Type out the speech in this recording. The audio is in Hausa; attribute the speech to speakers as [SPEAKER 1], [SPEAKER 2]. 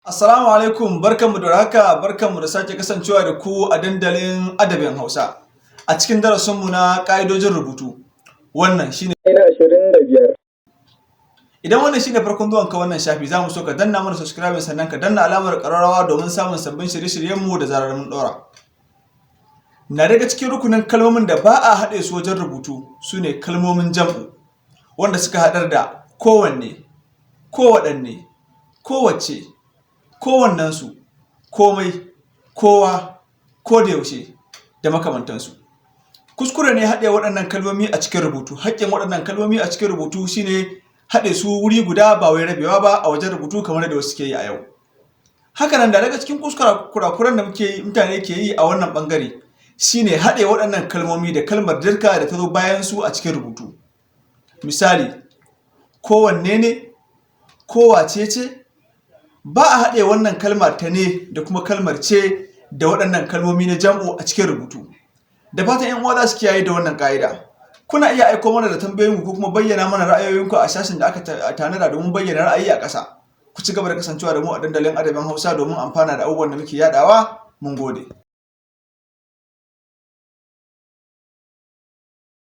[SPEAKER 1] Assalamu alaikum, barkanmu da haka, barkanmu da sake kasancewa da ku a dandalin adabin Hausa. A cikin darasinmu na ƙa'idojin rubutu. Wannan shine
[SPEAKER 2] na 25.
[SPEAKER 1] Idan wannan shine farkon zuwanka wannan shafi, za mu so ka danna mana subscribing sannan ka danna alamar ƙararrawa domin samun sabbin shirye-shiryenmu da zarar mun ɗora. Na daga cikin rukunin kalmomin da ba a haɗe su wajen rubutu su ne kalmomin jam'u, wanda suka haɗar da kowanne, kowaɗanne, kowace, kowannensu, komai, kowa, kodayaushe da makamantansu. Kuskure ne haɗe waɗannan kalmomi a cikin rubutu. Haƙƙin waɗannan kalmomi a cikin rubutu shine haɗe su wuri guda ba wai rabewa ba a wajen rubutu kamar yadda wasu ke yi a yau. Hakanan da daga cikin kurakuran da mutane ke yi a wannan ɓangare shine haɗe waɗannan kalmomi da kalmar dirka da ta zo bayan su a cikin rubutu. Misali, kowanne ne, kowace ce, ba a haɗe wannan kalma ta ne da kuma kalmar ce da waɗannan kalmomi na jam'u a cikin rubutu. Da fatan 'yan uwa za su kiyaye da wannan ƙa'ida. Kuna iya aiko mana da tambayoyinku ko kuma bayyana mana ra'ayoyinku a sashen da aka tanada domin bayyana ra'ayi a ƙasa. Ku ci gaba da kasancewa da mu a dandalin adabin Hausa domin amfana da abubuwan da muke yaɗawa. Mun gode.